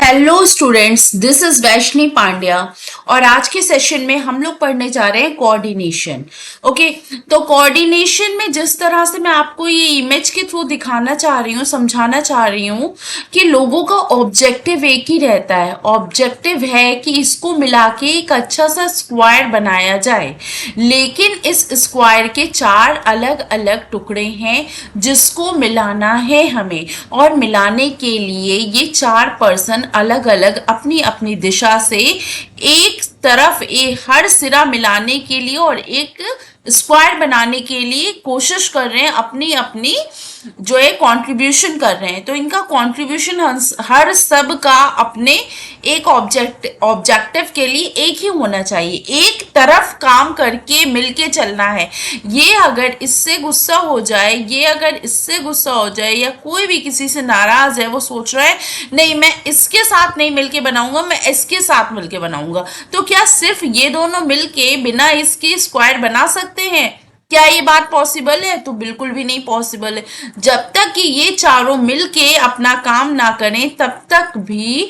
Hello students, this is Vaishnavi Pandya. और आज के सेशन में हम लोग पढ़ने जा रहे हैं कोऑर्डिनेशन। ओके, तो कोऑर्डिनेशन में जिस तरह से मैं आपको ये इमेज के थ्रू दिखाना चाह रही हूँ, समझाना चाह रही हूँ कि लोगों का ऑब्जेक्टिव एक ही रहता है। ऑब्जेक्टिव है कि इसको मिला के एक अच्छा सा स्क्वायर बनाया जाए, लेकिन इस स्क्वायर के चार अलग अलग टुकड़े हैं जिसको मिलाना है हमें। और मिलाने के लिए ये चार पर्सन अलग अलग अपनी अपनी दिशा से एक तरफ हर सिरा मिलाने के लिए और एक स्क्वायर बनाने के लिए कोशिश कर रहे हैं, अपनी अपनी जो है कंट्रीब्यूशन कर रहे हैं। तो इनका कंट्रीब्यूशन हर सब का अपने एक ऑब्जेक्टिव के लिए एक ही होना चाहिए, एक तरफ काम करके मिलके चलना है। ये अगर इससे गुस्सा हो जाए, ये अगर इससे गुस्सा हो जाए, या कोई भी किसी से नाराज है, वो सोच रहा है नहीं मैं इसके साथ नहीं मिलके बनाऊंगा, मैं इसके साथ मिलके बनाऊंगा, तो क्या सिर्फ ये दोनों मिलके बिना इसके स्क्वायर बना सकते हैं? क्या ये बात पॉसिबल है? तो बिल्कुल भी नहीं पॉसिबल है। जब तक कि ये चारों मिलके अपना काम ना करें तब तक भी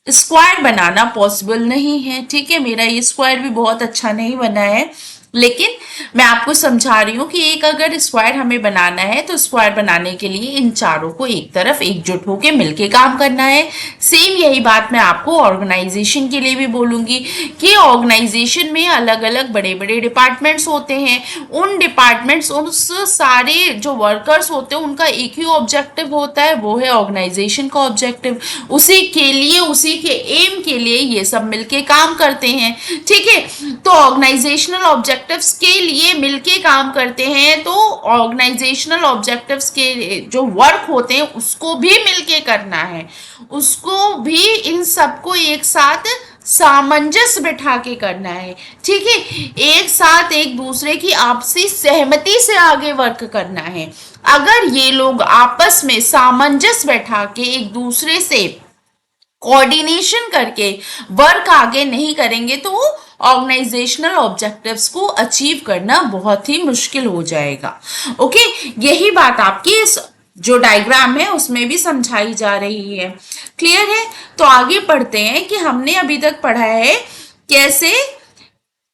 स्क्वायर बनाना पॉसिबल नहीं है। ठीक है, मेरा ये स्क्वायर भी बहुत अच्छा नहीं बना है, लेकिन मैं आपको समझा रही हूँ कि एक अगर स्क्वायर हमें बनाना है तो स्क्वायर बनाने के लिए इन चारों को एक तरफ एकजुट होकर मिलके काम करना है। सेम यही बात मैं आपको ऑर्गेनाइजेशन के लिए भी बोलूँगी कि ऑर्गेनाइजेशन में अलग अलग बड़े बड़े डिपार्टमेंट्स होते हैं। उन डिपार्टमेंट्स, उस सारे जो वर्कर्स होते हैं, उनका एक ही ऑब्जेक्टिव होता है, वो है ऑर्गेनाइजेशन का ऑब्जेक्टिव। उसी के लिए, उसी के एम के लिए ये सब मिलके काम करते हैं। ठीक है, तो ऑर्गेनाइजेशनल ऑब्जेक्टिव्स के लिए मिलके काम करते हैं, तो ऑर्गेनाइजेशनल ऑब्जेक्टिव्स के जो वर्क होते हैं उसको भी मिलके करना है, उसको भी इन सबको एक साथ सामंजस्य बिठा के करना है। ठीक है, एक साथ एक दूसरे की आपसी सहमति से आगे वर्क करना है। अगर ये लोग आपस में सामंजस्य बैठा के एक दूसरे से कोऑर्डिनेशन करके वर्क आगे नहीं करेंगे तो ऑर्गेनाइजेशनल ऑब्जेक्टिव्स को अचीव करना बहुत ही मुश्किल हो जाएगा। ओके, यही बात आपकी इस जो डायग्राम है उसमें भी समझाई जा रही है। क्लियर है? तो आगे पढ़ते हैं कि हमने अभी तक पढ़ा है कैसे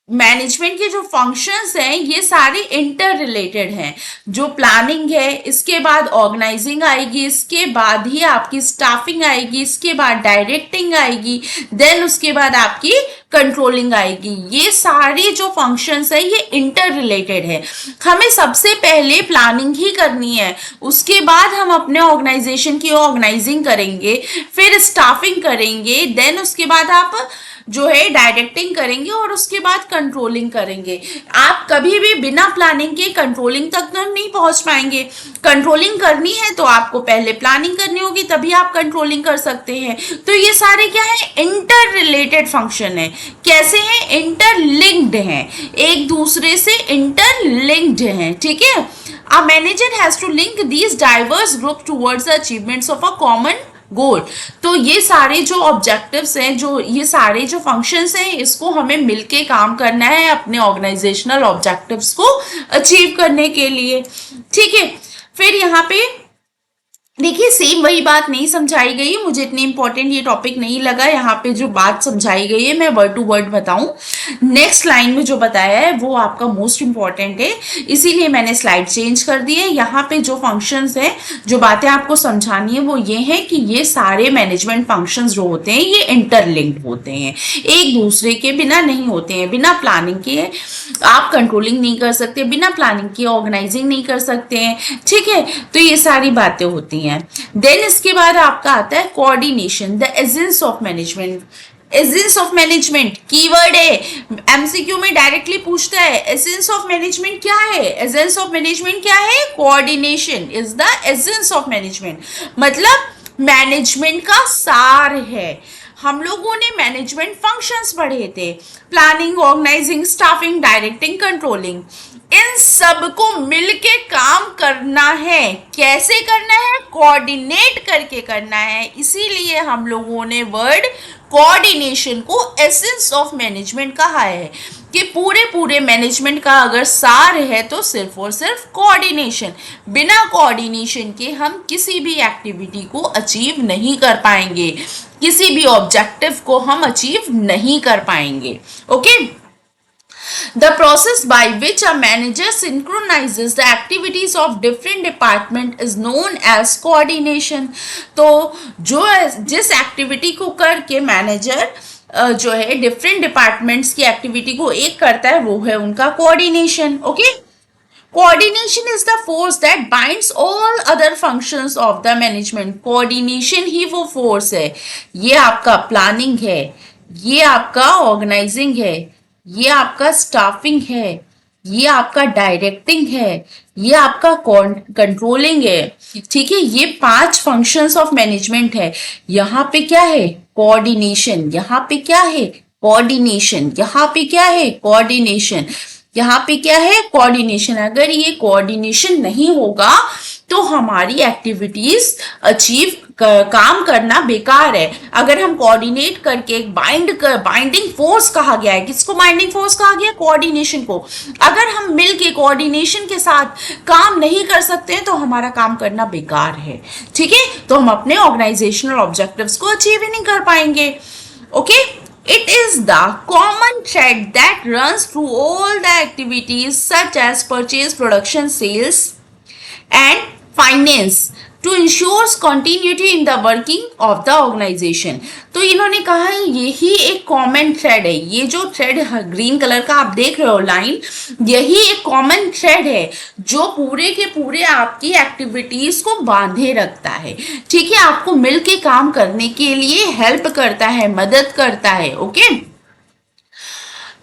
मैनेजमेंट के जो फंक्शंस हैं ये सारे इंटर रिलेटेड हैं। जो प्लानिंग है, इसके बाद ऑर्गेनाइजिंग आएगी, इसके बाद ही आपकी स्टाफिंग आएगी, इसके बाद डायरेक्टिंग आएगी, देन उसके बाद आपकी कंट्रोलिंग आएगी। ये सारी जो फंक्शंस है ये इंटर रिलेटेड है। हमें सबसे पहले प्लानिंग ही करनी है, उसके बाद हम अपने ऑर्गेनाइजेशन की ऑर्गेनाइजिंग करेंगे, फिर स्टाफिंग करेंगे, देन उसके बाद आप जो है डायरेक्टिंग करेंगे और उसके बाद कंट्रोलिंग करेंगे। आप कभी भी बिना प्लानिंग के कंट्रोलिंग तक तो नहीं पहुंच पाएंगे। कंट्रोलिंग करनी है तो आपको पहले प्लानिंग करनी होगी, तभी आप कंट्रोलिंग कर सकते हैं। तो ये सारे क्या है? इंटर रिलेटेड फंक्शन है। कैसे हैं? इंटरलिंक्ड हैं, एक दूसरे से इंटरलिंक्ड हैं। ठीक है, a manager has to link these diverse group towards the achievements of a common goal. तो ये सारे जो ऑब्जेक्टिव्स हैं, जो ये सारे जो फंक्शंस हैं, इसको हमें मिलके काम करना है अपने ऑर्गेनाइजेशनल ऑब्जेक्टिव्स को अचीव करने के लिए। ठीक है, फिर यहाँ पे देखिए सेम वही बात नहीं समझाई गई है, मुझे इतनी इंपॉर्टेंट ये टॉपिक नहीं लगा। यहाँ पे जो बात समझाई गई है मैं वर्ड टू वर्ड बताऊं, नेक्स्ट लाइन में जो बताया है वो आपका मोस्ट इंपॉर्टेंट है, इसीलिए मैंने स्लाइड चेंज कर दी है। यहाँ पे जो फंक्शंस हैं, जो बातें आपको समझानी है वो ये है कि ये सारे मैनेजमेंट फंक्शंस जो होते हैं ये इंटरलिंक्ड होते हैं, एक दूसरे के बिना नहीं होते हैं। बिना प्लानिंग के आप कंट्रोलिंग नहीं कर सकते, बिना प्लानिंग के ऑर्गेनाइजिंग नहीं कर सकते हैं। ठीक है, तो ये सारी बातें होती हैं। देन इसके बाद आपका आता है coordination, the essence of management. Essence of management keyword है, एमसीक्यू में डायरेक्टली पूछता है एसेंस ऑफ मैनेजमेंट क्या है। एसेंस ऑफ मैनेजमेंट क्या है? Coordination is the essence of management, मतलब मैनेजमेंट का सार है। हम लोगों ने मैनेजमेंट फंक्शंस पढ़े थे, planning, organising, staffing, directing, controlling. इन सबको मिलके काम करना है। कैसे करना है? कोऑर्डिनेट करके करना है। इसीलिए हम लोगों ने वर्ड कोऑर्डिनेशन को एसेंस ऑफ मैनेजमेंट कहा है कि पूरे पूरे मैनेजमेंट का अगर सार है तो सिर्फ और सिर्फ कोऑर्डिनेशन। बिना कोऑर्डिनेशन के हम किसी भी एक्टिविटी को अचीव नहीं कर पाएंगे, किसी भी ऑब्जेक्टिव को हम अचीव नहीं कर पाएंगे। Okay, the process by which a manager synchronizes the activities of different department is known as coordination। तो जो जिस एक्टिविटी को करके मैनेजर जो है डिफरेंट डिपार्टमेंट्स की एक्टिविटी को एक करता है वो है उनका coordination. Okay, coordination is the force that binds all other functions of the management. Coordination ही वो फोर्स है, ये आपका प्लानिंग है, ये आपका ऑर्गेनाइजिंग है, ये आपका स्टाफिंग है, ये आपका डायरेक्टिंग है, ये आपका कंट्रोलिंग है। ठीक है, ये 5 फंक्शंस ऑफ मैनेजमेंट है। यहाँ पे क्या है? कोऑर्डिनेशन। यहाँ पे क्या है? कोऑर्डिनेशन। यहाँ पे क्या है? कोऑर्डिनेशन। यहाँ पे क्या है? कोऑर्डिनेशन। अगर ये कोऑर्डिनेशन नहीं होगा तो हमारी एक्टिविटीज अचीव काम करना बेकार है। अगर हम कोऑर्डिनेट करके एक बाइंडिंग फोर्स कहा गया है, किसको बाइंडिंग फोर्स कहा गया? कोऑर्डिनेशन को। अगर हम मिलके कोऑर्डिनेशन के साथ काम नहीं कर सकते हैं तो हमारा काम करना बेकार है। ठीक है, तो हम अपने ऑर्गेनाइजेशनल ऑब्जेक्टिव्स को अचीव ही नहीं कर पाएंगे। Okay, it is the common thread that runs through all the activities such as purchase, production, sales and finance to ensure continuity in the working of the organization। तो इन्होंने कहा है यही एक कॉमन थ्रेड है। ये जो थ्रेड ग्रीन कलर का आप देख रहे हो लाइन, यही एक कॉमन थ्रेड है जो पूरे के पूरे आपकी एक्टिविटीज को बांधे रखता है। ठीक है, आपको मिलके काम करने के लिए हेल्प करता है, मदद करता है। ओके,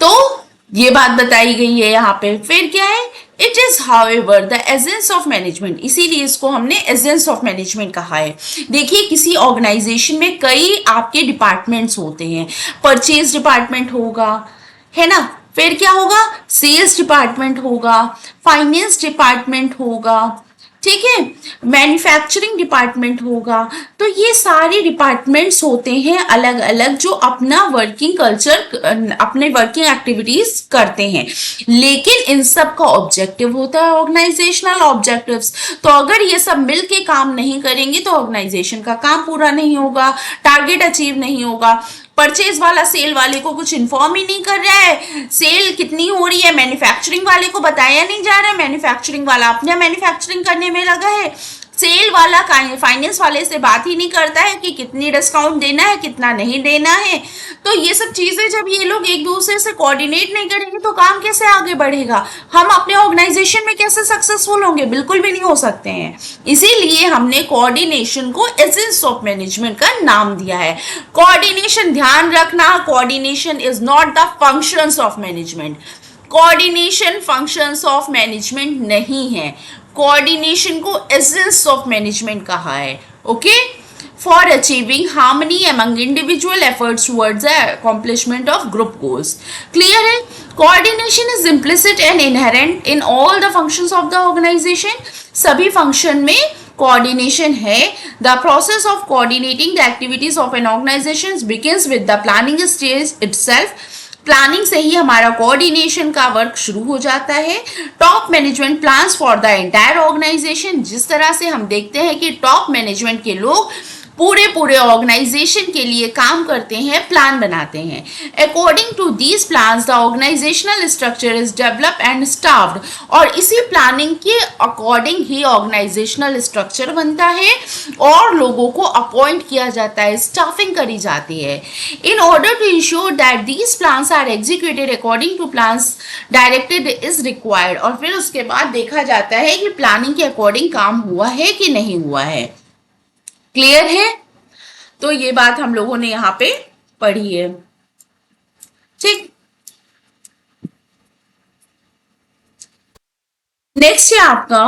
तो ये बात बताई गई है यहाँ पे। फिर क्या है? It is however the essence of management. इसीलिए इसको हमने एसेंस ऑफ मैनेजमेंट कहा है। देखिए, किसी ऑर्गेनाइजेशन में कई आपके डिपार्टमेंट्स होते हैं। परचेज डिपार्टमेंट होगा, है ना, फिर क्या होगा? सेल्स डिपार्टमेंट होगा, फाइनेंस डिपार्टमेंट होगा, ठीक है, मैन्युफैक्चरिंग डिपार्टमेंट होगा। तो ये सारे डिपार्टमेंट्स होते हैं अलग अलग जो अपना वर्किंग कल्चर, अपने वर्किंग एक्टिविटीज करते हैं, लेकिन इन सब का ऑब्जेक्टिव होता है ऑर्गेनाइजेशनल ऑब्जेक्टिव्स। तो अगर ये सब मिलके काम नहीं करेंगे तो ऑर्गेनाइजेशन का काम पूरा नहीं होगा, टारगेट अचीव नहीं होगा। परचेज वाला सेल वाले को कुछ इन्फॉर्म ही नहीं कर रहा है, सेल कितनी हो रही है मैन्युफैक्चरिंग वाले को बताया नहीं जा रहा है, मैन्युफैक्चरिंग वाला अपने मैन्युफैक्चरिंग करने में लगा है, सेल वाला फाइनेंस वाले से बात ही नहीं करता है कि कितनी डिस्काउंट देना है, कितना नहीं देना है। तो ये सब चीजें जब ये लोग एक दूसरे से कोऑर्डिनेट नहीं करेंगे तो काम कैसे आगे बढ़ेगा? हम अपने ऑर्गेनाइजेशन में कैसे सक्सेसफुल होंगे? बिल्कुल भी नहीं हो सकते हैं। इसीलिए हमने कोऑर्डिनेशन को एसेंस ऑफ मैनेजमेंट का नाम दिया है। कोऑर्डिनेशन, ध्यान रखना, coordination is not the functions of management. Coordination functions of management नहीं है। कोऑर्डिनेशन को एसेंस ऑफ मैनेजमेंट कहा है। Okay, for achieving harmony among individual efforts towards the accomplishment of group goals. Clear है? Coordination is implicit and inherent in all the functions of the organisation. सभी function में coordination है। The process of coordinating the activities of an organisation begins with the planning stage itself. Planning से ही हमारा coordination का work शुरू हो जाता है। Top management plans for the entire organisation. जिस तरह से हम देखते हैं कि टॉप मैनेजमेंट के लोग पूरे पूरे ऑर्गेनाइजेशन के लिए काम करते हैं, प्लान बनाते हैं। According to these plans the organisational structure is develop and staffed. और इसी प्लानिंग के अकॉर्डिंग ही ऑर्गेनाइजेशनल स्ट्रक्चर बनता है और लोगों को अपॉइंट किया जाता है, स्टाफिंग करी जाती है। In order to ensure that these plans are executed according to plans directed is required. और फिर उसके बाद देखा जाता है कि प्लानिंग के अकॉर्डिंग काम हुआ है कि नहीं हुआ है। क्लियर है? तो ये बात हम लोगों ने यहां पे पढ़ी है। ठीक, नेक्स्ट है आपका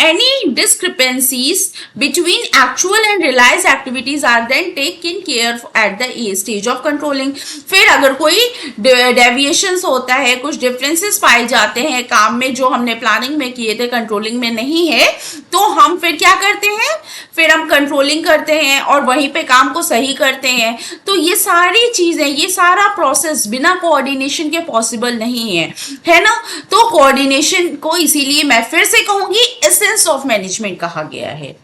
Any discrepancies between actual and realized activities are then taken care at the stage of controlling. फिर अगर कोई डेविएशंस होता है, कुछ डिफरेंसेस पाए जाते हैं काम में जो हमने प्लानिंग में किए थे कंट्रोलिंग में नहीं है, तो हम फिर क्या करते हैं, फिर हम कंट्रोलिंग करते हैं और वहीं पे काम को सही करते हैं. तो ये सारी चीजें, ये सारा प्रोसेस बिना कोऑर्डिनेशन के पॉसिबल नहीं है ना. तो कोऑर्डिनेशन को इसीलिए मैं फिर से कहूंगी एसेंस ऑफ मैनेजमेंट कहा गया है.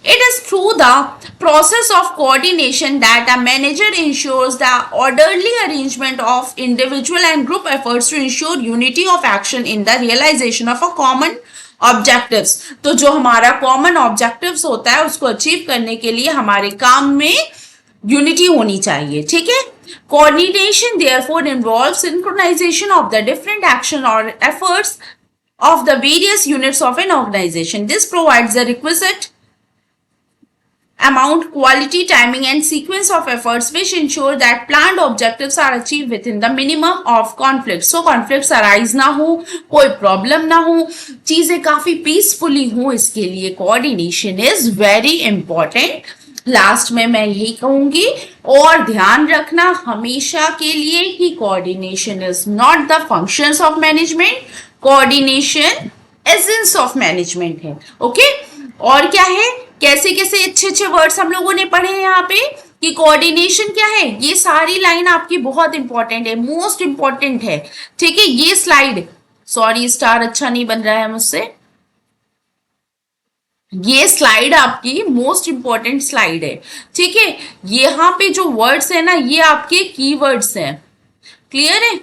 It is through the process of coordination that a manager ensures the orderly arrangement of individual and group efforts to ensure unity of action in the realization of a common objectives. तो जो हमारा common objectives होता है उसको achieve करने के लिए हमारे काम में unity होनी चाहिए. ठीक है. Coordination therefore involves synchronization of the different action or efforts of the various units of an organization. This provides the requisite amount, quality, timing and sequence of efforts which ensure that planned objectives are achieved within the minimum of conflict. So conflicts arise ना हो, कोई problem ना हो, चीजें काफी peacefully हो, इसके लिए coordination is very important. Last में मैं यही कहूंगी और ध्यान रखना हमेशा के लिए कि coordination is not the functions of management, coordination essence of management है. ओके. और क्या है, कैसे कैसे अच्छे अच्छे वर्ड्स हम लोगों ने पढ़े हैं यहाँ पे कि कोऑर्डिनेशन क्या है. ये सारी लाइन आपकी बहुत इंपॉर्टेंट है, मोस्ट इंपॉर्टेंट है. ठीक है. ये स्लाइड, सॉरी स्टार अच्छा नहीं बन रहा है मुझसे, ये स्लाइड आपकी मोस्ट इंपॉर्टेंट स्लाइड है. ठीक है. यहाँ पे जो वर्ड्स है ना, ये आपके कीवर्ड्स हैं. क्लियर है.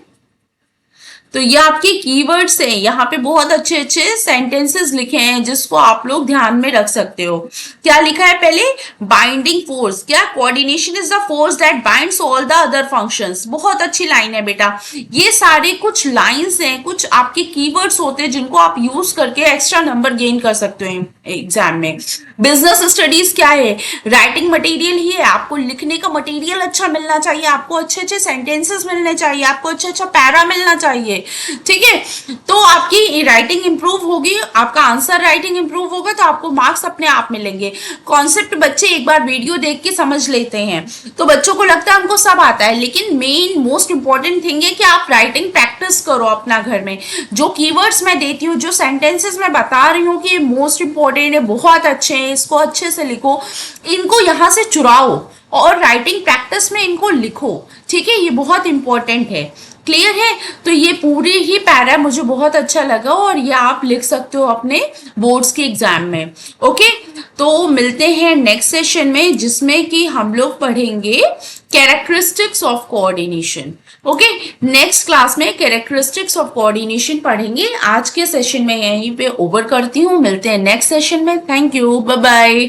तो ये आपके कीवर्ड्स हैं. यहाँ पे बहुत अच्छे अच्छे सेंटेंसेस लिखे हैं जिसको आप लोग ध्यान में रख सकते हो. क्या लिखा है पहले, बाइंडिंग फोर्स. क्या, coordination is the force that binds all the other functions. बहुत अच्छी लाइन है बेटा. ये सारे कुछ लाइंस हैं, कुछ आपके कीवर्ड्स होते हैं जिनको आप यूज करके एक्स्ट्रा नंबर गेन कर सकते हो एग्जाम में. बिजनेस स्टडीज क्या है, राइटिंग मटेरियल ही है. आपको लिखने का मटेरियल अच्छा मिलना चाहिए, आपको अच्छे अच्छे सेंटेंसेस मिलने चाहिए, आपको अच्छा अच्छा पैरा मिलना चाहिए. ठीक है. तो आपकी राइटिंग इंप्रूव होगी, आपका आंसर राइटिंग इंप्रूव होगा तो आपको मार्क्स अपने आप मिलेंगे. कॉन्सेप्ट बच्चे एक बार वीडियो देख के समझ लेते हैं तो बच्चों को लगता है हमको सब आता है, लेकिन मेन मोस्ट इंपॉर्टेंट थिंग है कि आप राइटिंग प्रैक्टिस करो अपना घर में. जो कीवर्ड्स मैं देती हूँ, जो सेंटेंसेस मैं बता रही हूँ कि ये मोस्ट इंपॉर्टेंट है, बहुत अच्छे हैं, इसको अच्छे से लिखो, इनको यहाँ से चुराओ और राइटिंग प्रैक्टिस में इनको लिखो. ठीक है. ये बहुत इंपॉर्टेंट है. क्लियर है. तो ये पूरी ही पैरा मुझे बहुत अच्छा लगा और ये आप लिख सकते हो अपने बोर्ड्स के एग्जाम में. ओके. तो मिलते हैं नेक्स्ट सेशन में जिसमें कि हम लोग पढ़ेंगे characteristics of coordination. Okay. Next class में कैरेक्टरिस्टिक्स ऑफ कोऑर्डिनेशन पढ़ेंगे. आज के सेशन में यहीं पे ओवर करती हूँ. मिलते हैं नेक्स्ट सेशन में. Thank you. Bye bye.